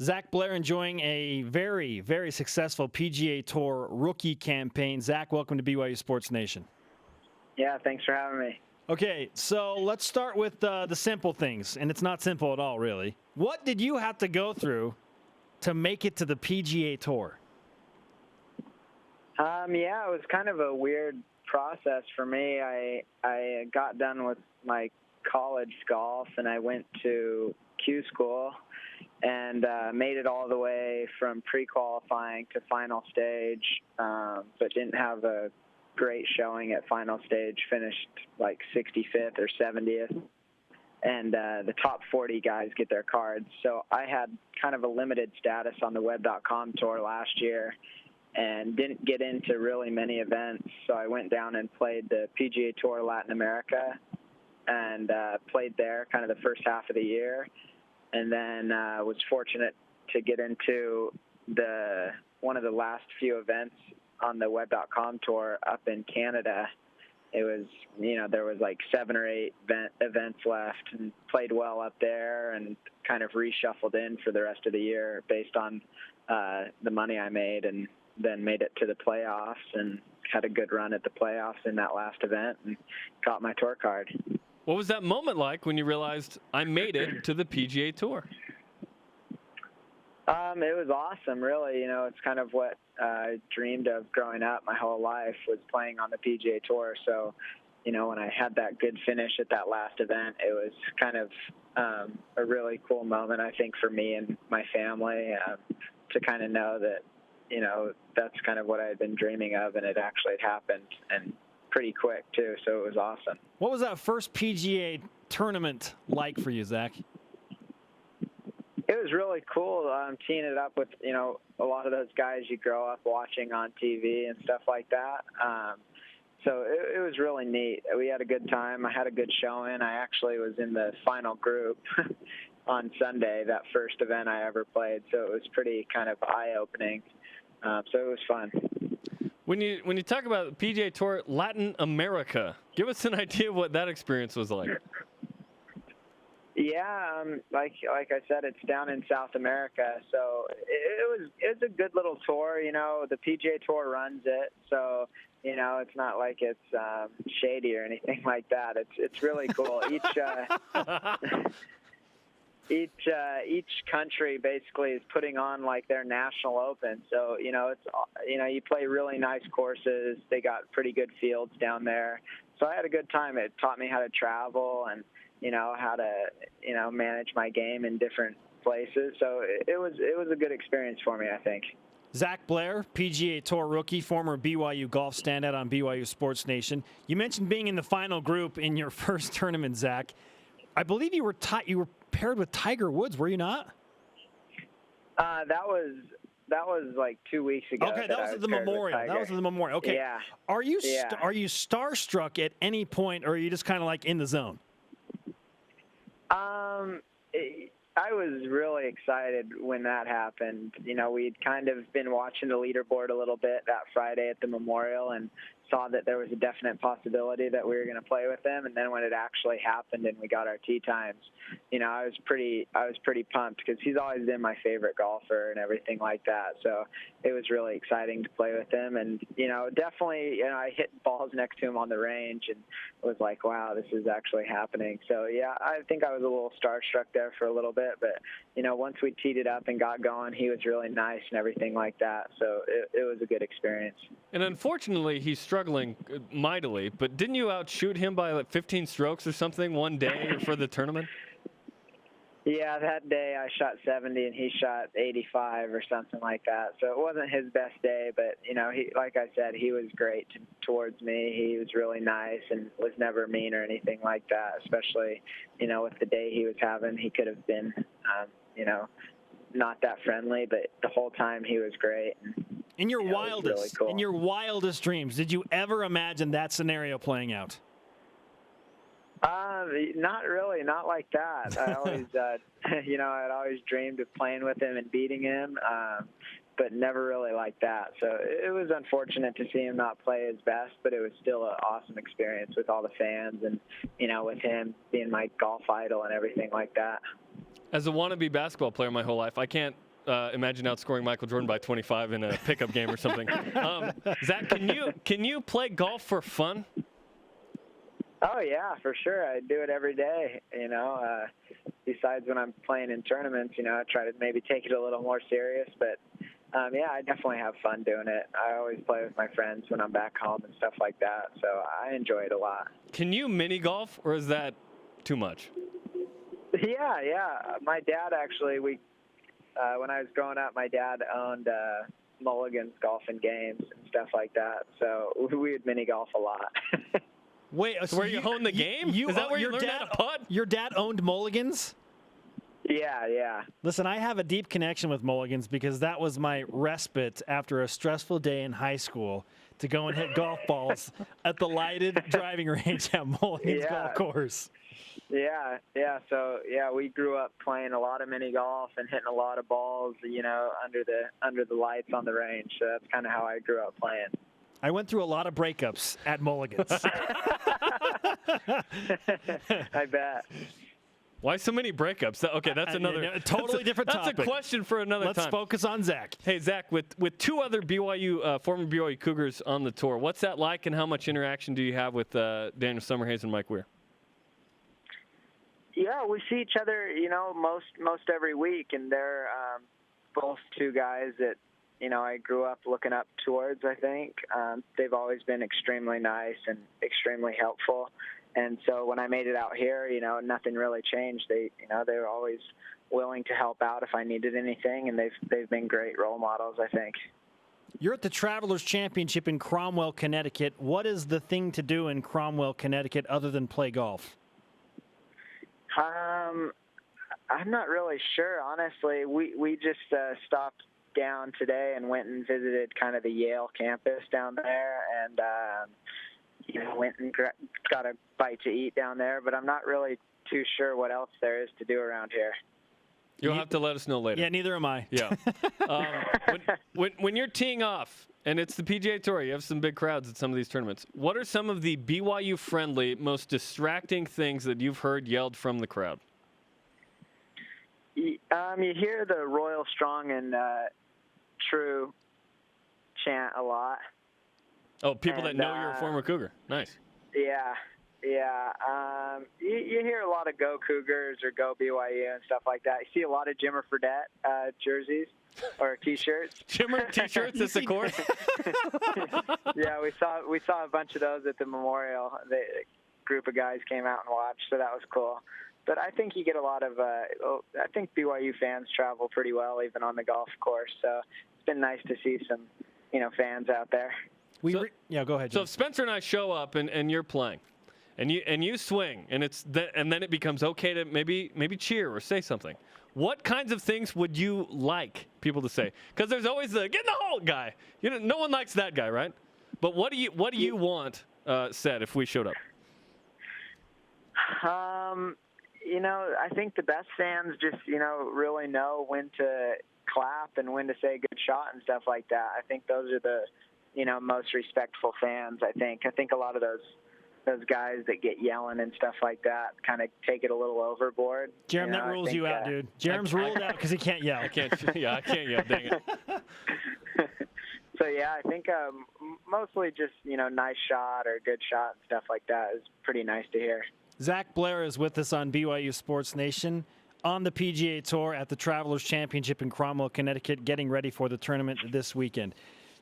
Zac Blair enjoying a very, very successful PGA Tour rookie campaign. Zac, welcome to BYU Sports Nation. Yeah, thanks for having me. Okay, so let's start with the simple things, and it's not simple at all, really. What did you have to go through to make it to the PGA Tour? Yeah, it was kind of a weird process for me. I got done with my college golf, and I went to Q school and made it all the way from pre-qualifying to final stage, but didn't have a great showing at final stage, finished like 65th or 70th. And the top 40 guys get their cards. So I had kind of a limited status on the web.com tour last year and didn't get into really many events. So I went down and played the PGA Tour Latin America and played there kind of the first half of the year. And then was fortunate to get into one of the last few events on the web.com tour up in Canada. It was, there was like 7 or 8 events left, and played well up there and kind of reshuffled in for the rest of the year based on the money I made, and then made it to the playoffs and had a good run at the playoffs in that last event and got my tour card. What was that moment like when you realized I made it to the PGA Tour? It was awesome, really. It's kind of what I dreamed of growing up my whole life, was playing on the PGA Tour. So, when I had that good finish at that last event, it was kind of a really cool moment, I think, for me and my family to kind of know that, that's kind of what I had been dreaming of, and it actually happened, and pretty quick, too. So it was awesome. What was that first PGA tournament like for you, Zac? It was really cool teeing it up with, a lot of those guys you grow up watching on TV and stuff like that. So it was really neat. We had a good time. I had a good showing. I actually was in the final group on Sunday, that first event I ever played. So it was pretty kind of eye-opening. So it was fun. When you talk about the PGA Tour Latin America, give us an idea of what that experience was like. Yeah, like I said, it's down in South America, so it's a good little tour. The PGA Tour runs it, so it's not like it's shady or anything like that. It's really cool. Each country basically is putting on like their national open. So you play really nice courses. They got pretty good fields down there. So I had a good time. It taught me how to travel and how to, manage my game in different places. So it was a good experience for me, I think. Zac Blair, PGA Tour rookie, former BYU golf standout on BYU Sports Nation. You mentioned being in the final group in your first tournament, Zac. I believe you were paired with Tiger Woods, were you not? That was like 2 weeks ago. Okay, that was at the Memorial. That was at the Memorial. Okay. Yeah. Are you starstruck at any point, or are you just kind of like in the zone? I was really excited when that happened. We'd kind of been watching the leaderboard a little bit that Friday at the Memorial and saw that there was a definite possibility that we were going to play with them. And then when it actually happened and we got our tee times, I was pretty pumped because he's always been my favorite golfer and everything like that. So it was really exciting to play with him. And, definitely, I hit balls next to him on the range and was like, wow, this is actually happening. So, yeah, I think I was a little starstruck there for a little bit. But, once we teed it up and got going, he was really nice and everything like that. So it was a good experience. And unfortunately, he's struggling mightily. But didn't you outshoot him by like 15 strokes or something one day for the tournament? Yeah, that day I shot 70 and he shot 85 or something like that. So it wasn't his best day, but, he, like I said, he was great towards me. He was really nice and was never mean or anything like that, especially, with the day he was having. He could have been, not that friendly, but the whole time he was great. And, in your wildest, really cool. In your wildest dreams, did you ever imagine that scenario playing out? Not really, not like that. I always, I'd always dreamed of playing with him and beating him, but never really like that. So it was unfortunate to see him not play his best, but it was still an awesome experience with all the fans and, with him being my golf idol and everything like that. As a wannabe basketball player my whole life, I can't imagine outscoring Michael Jordan by 25 in a pickup game or something. Zach, can you play golf for fun? Oh yeah, for sure. I do it every day. Besides when I'm playing in tournaments, I try to maybe take it a little more serious. But yeah, I definitely have fun doing it. I always play with my friends when I'm back home and stuff like that. So I enjoy it a lot. Can you mini golf, or is that too much? Yeah. My dad actually, when I was growing up, my dad owned Mulligan's Golf and Games and stuff like that. So we would mini golf a lot. Wait, so where you hone the game? Is that where you learned how to putt? Your dad owned Mulligan's? Yeah. Listen, I have a deep connection with Mulligan's because that was my respite after a stressful day in high school to go and hit golf balls at the lighted driving range at Mulligan's Golf Course. Yeah. So we grew up playing a lot of mini golf and hitting a lot of balls, under the lights on the range. So that's kind of how I grew up playing. I went through a lot of breakups at Mulligan's. I bet. Why so many breakups? Okay, that's another totally different topic. That's a question for another time. Let's focus on Zach. Hey, Zach, with two other former BYU Cougars on the tour, what's that like, and how much interaction do you have with Daniel Summerhays and Mike Weir? Yeah, we see each other, most every week, and they're both two guys that, I grew up looking up towards, I think. They've always been extremely nice and extremely helpful. And so when I made it out here, nothing really changed. They were always willing to help out if I needed anything, and they've been great role models, I think. You're at the Travelers Championship in Cromwell, Connecticut. What is the thing to do in Cromwell, Connecticut, other than play golf? I'm not really sure, honestly. We just stopped down today and went and visited kind of the Yale campus down there, and went and got a bite to eat down there, but I'm not really too sure what else there is to do around here. You'll have to let us know later. Yeah, neither am I. Yeah. When you're teeing off, and it's the PGA Tour, you have some big crowds at some of these tournaments, what are some of the BYU-friendly, most distracting things that you've heard yelled from the crowd? You hear the Royal Strong and True chant a lot. Oh, people that know you're a former Cougar. Nice. Yeah. You hear a lot of Go Cougars or Go BYU and stuff like that. You see a lot of Jimmer Fredette jerseys or T-shirts. Jimmer T-shirts, that's of course. Yeah, we saw a bunch of those at the Memorial. The group of guys came out and watched, so that was cool. But I think you get a lot of I think BYU fans travel pretty well, even on the golf course. So it's been nice to see some, fans out there. Go ahead, Jim. So if Spencer and I show up and you're playing, and you swing, and then it becomes okay to maybe cheer or say something. What kinds of things would you like people to say? Because there's always the get in the hole guy. No one likes that guy, right? But what do you want said if we showed up? I think the best fans just really know when to clap and when to say good shot and stuff like that. I think those are the most respectful fans. I think a lot of those guys that get yelling and stuff like that kind of take it a little overboard. Jerem, that rules you out, dude. Jerem's ruled out because he can't yell. I can't yell. Dang it. So yeah, I think mostly just nice shot or good shot and stuff like that is pretty nice to hear. Zac Blair is with us on BYU Sports Nation on the PGA Tour at the Travelers Championship in Cromwell, Connecticut, getting ready for the tournament this weekend.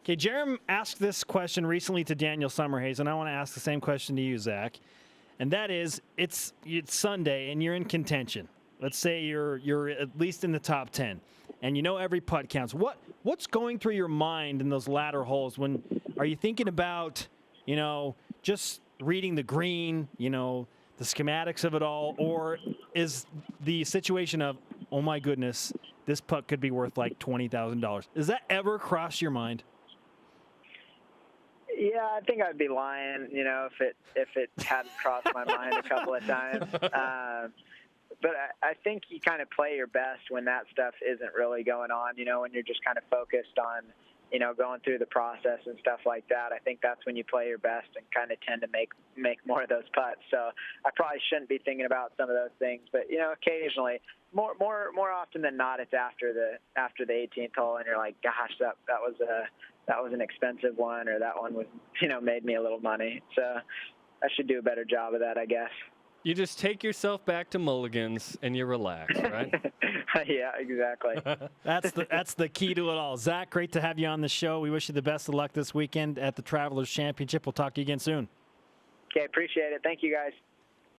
Okay, Jerem asked this question recently to Daniel Summerhays, and I want to ask the same question to you, Zach. And that is, it's Sunday, and you're in contention. Let's say you're at least in the top 10, and every putt counts. What's going through your mind in those latter holes? Are you thinking about, just reading the green, the schematics of it all, or is the situation of, oh my goodness, this putt could be worth like $20,000? Does that ever cross your mind? Yeah, I think I'd be lying, if it hadn't crossed my mind a couple of times. But I think you kind of play your best when that stuff isn't really going on, when you're just kind of focused on, going through the process and stuff like that, I think that's when you play your best and kind of tend to make more of those putts. So I probably shouldn't be thinking about some of those things, but occasionally, more often than not, it's after the 18th hole, and you're like, gosh, that was an expensive one, or that one was made me a little money. So I should do a better job of that, I guess. You just take yourself back to mulligans and you relax, right? Yeah, exactly. That's the key to it all. Zac, great to have you on the show. We wish you the best of luck this weekend at the Travelers Championship. We'll talk to you again soon. Okay, appreciate it. Thank you, guys.